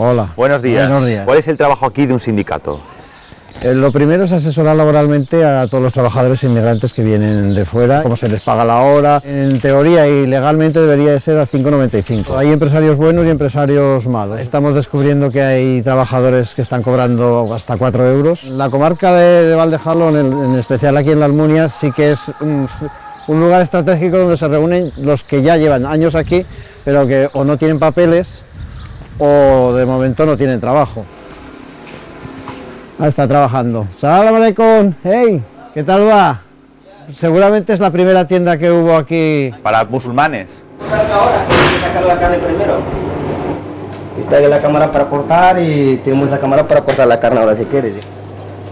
Hola. Buenos días. Buenos días. ¿Cuál es el trabajo aquí de un sindicato? Lo primero es asesorar laboralmente a todos los trabajadores inmigrantes que vienen de fuera, cómo se les paga la hora. En teoría y legalmente debería de ser a 5,95. Hay empresarios buenos y empresarios malos. Estamos descubriendo que hay trabajadores que están cobrando hasta 4 euros. La comarca de Valdejalón, en especial aquí en la Almunia, sí que es un lugar estratégico donde se reúnen los que ya llevan años aquí, pero que o no tienen papeles o de momento no tienen trabajo. Está trabajando. Salam aleikum. Hey, ¿qué tal va? Seguramente es la primera tienda que hubo aquí. Para musulmanes. Ahora, hay que sacar la carne primero. Está la cámara para cortar y tenemos la cámara para cortar la carne ahora si quieres.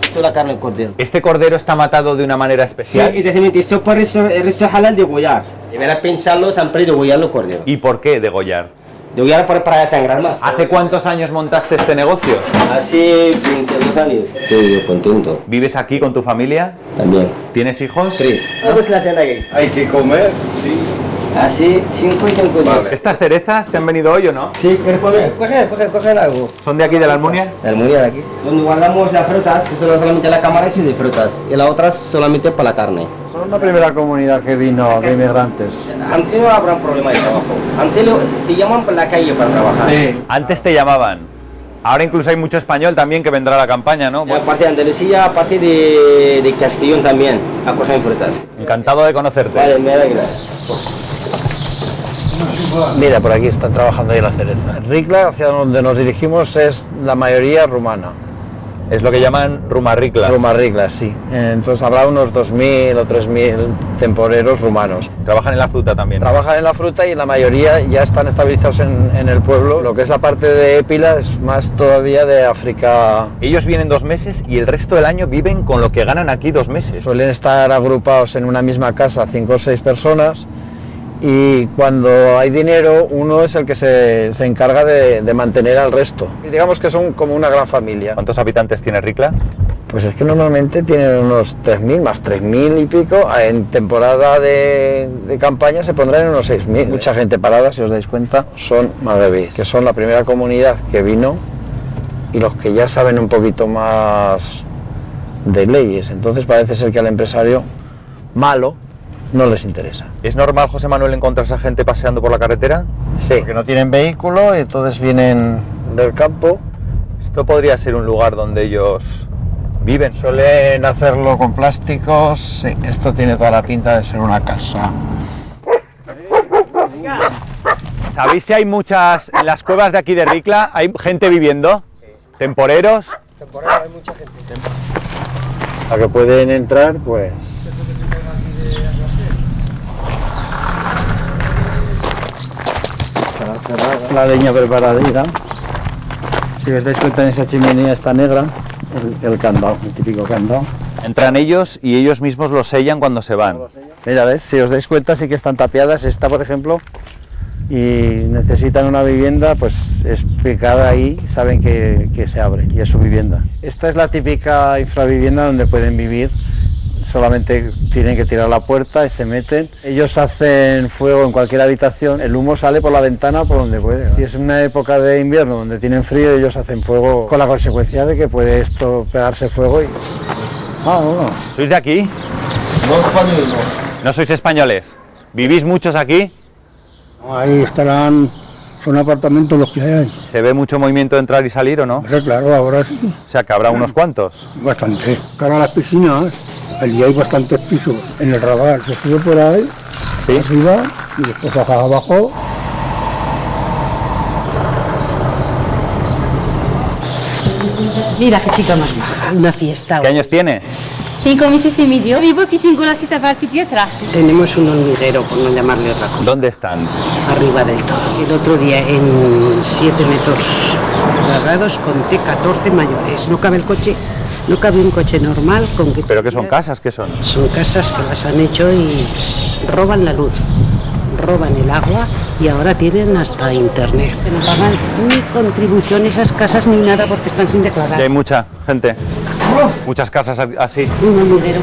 Esto es la carne de cordero. ¿Este cordero está matado de una manera especial? Sí, es decir, esto para el resto halal de degollar. Deberá pincharlo siempre y degollarlo cordero. ¿Y por qué degollar? Degollar para desangrar más. ¿Hace cuántos años montaste este negocio? Hace 22 años. Estoy contento. ¿Vives aquí con tu familia? También. ¿Tienes hijos? 3. ¿Dónde la cena aquí? Hay que comer, sí. Así, 5 y 5 días. ¿Estas cerezas te han venido hoy o no? Sí, ¿quieres comer? Coger algo. ¿Son de aquí de la Almunia? La Almunia de aquí. Donde guardamos las frutas, eso es solamente la cámara y de frutas. Y la otra solamente para la carne. Son la primera comunidad que vino de inmigrantes. Antes no habrá un problema de trabajo. Antes te llaman por la calle para trabajar. Sí. Antes te llamaban. Ahora incluso hay mucho español también que vendrá a la campaña, ¿no? Aparte de Andalucía, aparte de Castellón también, a coger frutas. Encantado de conocerte. Vale, me alegra. Mira, por aquí están trabajando ahí la cereza. Ricla, hacia donde nos dirigimos, es la mayoría rumana. Es lo que llaman rumarricla. Rumarricla, sí. Entonces habrá unos 2.000 o 3.000 temporeros rumanos. Trabajan en la fruta también. Trabajan en la fruta y la mayoría ya están estabilizados en el pueblo. Lo que es la parte de Épila es más todavía de África. Ellos vienen 2 meses y el resto del año viven con lo que ganan aquí 2 meses. Suelen estar agrupados en una misma casa 5 o 6 personas y cuando hay dinero uno es el que se encarga de mantener al resto. Y digamos que son como una gran familia. ¿Cuántos habitantes tiene Ricla? Pues es que normalmente tienen unos 3.000 más 3.000 y pico. En temporada de campaña se pondrán en unos 6.000. Mucha gente parada, si os dais cuenta, son magrebíes, que son la primera comunidad que vino y los que ya saben un poquito más de leyes. Entonces parece ser que al empresario malo no les interesa. ¿Es normal, José Manuel, encontrarse a gente paseando por la carretera? Sí, porque no tienen vehículo y entonces vienen del campo. Esto podría ser un lugar donde ellos viven. Suelen hacerlo con plásticos. Sí, esto tiene toda la pinta de ser una casa. ¿Sabéis si hay muchas, en las cuevas de aquí de Ricla, hay gente viviendo? ¿Temporeros? Temporada hay mucha gente. A que pueden entrar, pues... La leña preparadita. Si os dais cuenta, en esa chimenea está negra, el candado, el típico candado. Entran ellos y ellos mismos lo sellan cuando se van. Mira, ¿ves? Si os dais cuenta, sí que están tapiadas. Esta, por ejemplo, y necesitan una vivienda, pues es picar ahí, saben que se abre y es su vivienda. Esta es la típica infravivienda donde pueden vivir. Solamente tienen que tirar la puerta y se meten. Ellos hacen fuego en cualquier habitación, el humo sale por la ventana por donde puede. Si es una época de invierno donde tienen frío, ellos hacen fuego con la consecuencia de que puede esto pegarse fuego y... bueno. ¿Sois de aquí? No español, ¿No sois españoles? ¿Vivís muchos aquí? no. Ahí estarán, son apartamentos los que hay ahí. ¿Se ve mucho movimiento de entrar y salir o no? Hombre, claro, ahora sí, O sea que habrá unos cuantos. bastante. Cara a las piscinas, allí hay bastantes pisos. En el Raval se sube por ahí, Sí. arriba, y después baja abajo. Mira qué chica más maja, una fiesta. ¿Qué años tiene? 5 meses y medio. Vivo aquí, tengo la cita para aquí atrás. Tenemos un hormiguero, por no llamarle otra cosa, ¿Dónde están? arriba del todo. El otro día en 7 metros cuadrados conté 14 mayores. No cabe el coche, no cabe un coche normal con que... ¿Pero qué son casas? ¿Qué son? Son casas que las han hecho y roban la luz, roban el agua y ahora tienen hasta internet. No pagan ni contribución esas casas ni nada porque están sin declarar. Y hay mucha gente. Muchas casas así. Un hormiguero.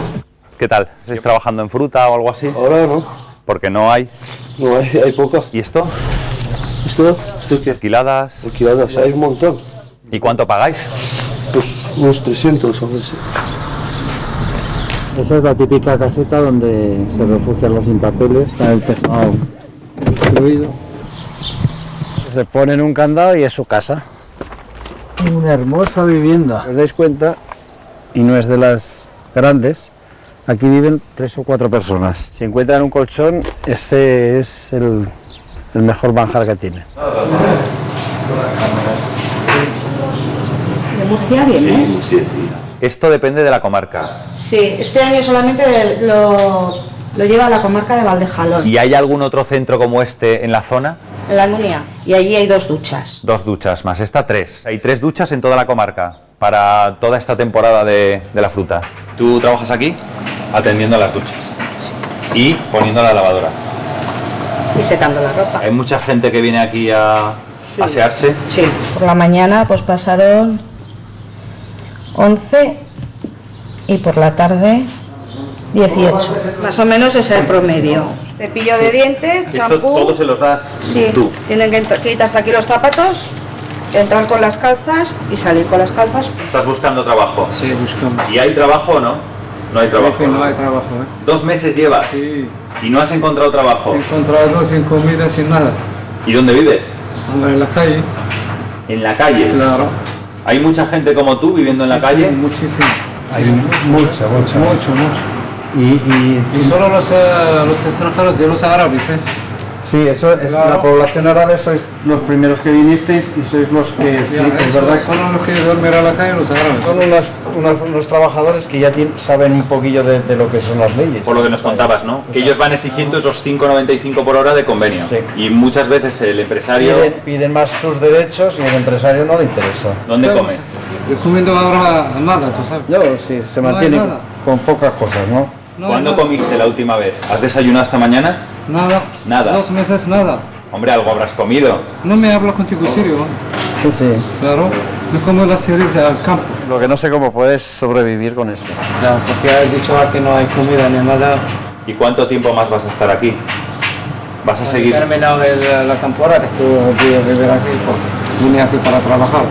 ¿Qué tal? ¿Estáis trabajando en fruta o algo así? Ahora no, Porque no hay. no hay poca. ¿Y esto? ¿Esto qué? ¿Alquiladas? Alquiladas, hay un montón. ¿Y cuánto pagáis? Pues unos 300 a veces. Esa es la típica caseta donde se refugian los sin papeles, está el tejado construido. Se ponen un candado y es su casa. Una hermosa vivienda. ¿Os dais cuenta? Y no es de las grandes. Aquí viven 3 o 4 personas. Si encuentran un colchón, ese es el mejor manjar que tiene. ¿De Murcia vienes? Sí. Esto depende de la comarca. Sí, este año solamente lo lleva la comarca de Valdejalón, ¿Y hay algún otro centro como este en la zona? en la Almunia, y allí hay 2 duchas. 2 duchas, más esta 3. Hay 3 duchas en toda la comarca para toda esta temporada de la fruta. ¿Tú trabajas aquí? Atendiendo a las duchas. Y poniendo la lavadora. Y secando la ropa. ¿Hay mucha gente que viene aquí a asearse? Sí, por la mañana pues pasaron 11 y por la tarde 18. Más o menos es el promedio. Cepillo de dientes, ¿Esto champú. todo se los das Sí, tú? tienen que quitarse aquí los zapatos, entrar con las calzas y salir con las calzas. ¿Estás buscando trabajo? Sí, buscamos. ¿Y hay trabajo o no? No hay trabajo. Creo que no hay trabajo, ¿eh? 2 meses llevas Sí, y no has encontrado trabajo. sin contrato, sin comida, sin nada. ¿Y dónde vives? Ando en la calle, En la calle. claro. ¿Hay mucha gente como tú viviendo en la Sí, calle? sí, muchísimo. Hay mucha. Mucho. Y solo los extranjeros de los árabes, ¿eh? Sí, eso es Claro. la población árabe, sois los primeros que vinisteis y sois los que, sí, es verdad, Solo los que duermen a la calle, los árabes. son unos trabajadores que ya saben un poquillo de lo que son las leyes. Por lo que nos contabas, ¿no? Que ellos van exigiendo esos 5,95 por hora de convenio. Sí. Y muchas veces el empresario... Piden más sus derechos y al empresario no le interesa. ¿Dónde comes? Yo comiendo ahora nada, tú sabes. No, sí, se No hay mantiene nada. con pocas cosas, ¿no? No, ¿Cuándo nada. comiste la última vez? ¿Has desayunado esta mañana? Nada. Nada. 2 meses, nada. Hombre, algo habrás comido. No me hablo contigo serio, ¿eh? Sí. Claro. No como las series al campo. Lo que no sé cómo puedes sobrevivir con esto. Claro, porque has dicho que no hay comida ni nada. ¿Y cuánto tiempo más vas a estar aquí? ¿Vas a seguir? Terminado la temporada, que voy a vivir aquí, porque vine aquí para trabajar.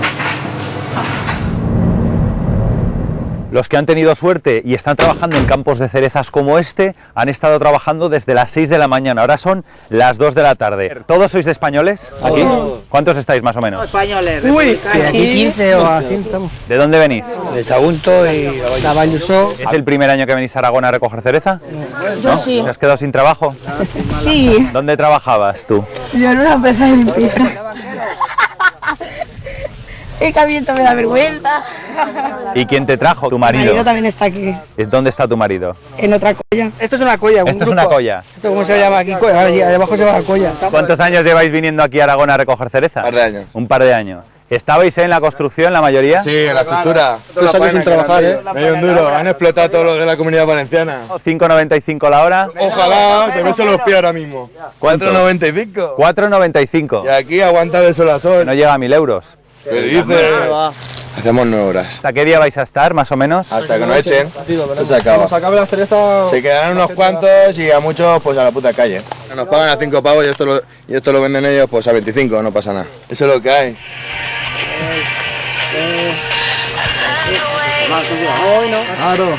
Los que han tenido suerte y están trabajando en campos de cerezas como este han estado trabajando desde las 6 de la mañana, ahora son las 2 de la tarde. ¿Todos sois de españoles aquí? ¿Cuántos estáis más o menos? Españoles, Aquí 15 o así estamos. ¿De dónde venís? De Sagunto y Caballusó. ¿Es el primer año que venís a Aragón a recoger cereza? Yo sí. ¿Te has quedado sin trabajo? Sí, ¿Dónde trabajabas tú? yo en una empresa de limpieza. El camiento me da vergüenza. ¿Y quién te trajo? Tu Mi marido marido. también está aquí, ¿Dónde está tu marido? en otra colla. Esto es una colla, un Esto es grupo. una colla. ¿Esto cómo se llama aquí? Colla, allí abajo se llama colla. ¿Cuántos años lleváis viniendo aquí a Aragón a recoger cereza? Un par de años. Un par de años. ¿Estabais en la construcción la mayoría? Sí, en la estructura. 2 años sin trabajar, ¿eh? No hay un duro, han explotado todo lo de la comunidad valenciana. 5,95 la hora. Ojalá, te beso los pies ahora mismo. ¿Cuánto? 4,95. 4,95. Y aquí aguanta de sol a sol. No llega a 1.000 euros. ¿Qué dices? Hacemos 9 horas. ¿Hasta qué día vais a estar, más o menos? Hasta que nos echen, esto se acaba. acabe la cereza. Se quedarán unos cuantos y a muchos pues a la puta calle. Nos pagan a 5 pavos y esto lo venden ellos pues a 25, no pasa nada. Eso es lo que hay. Claro.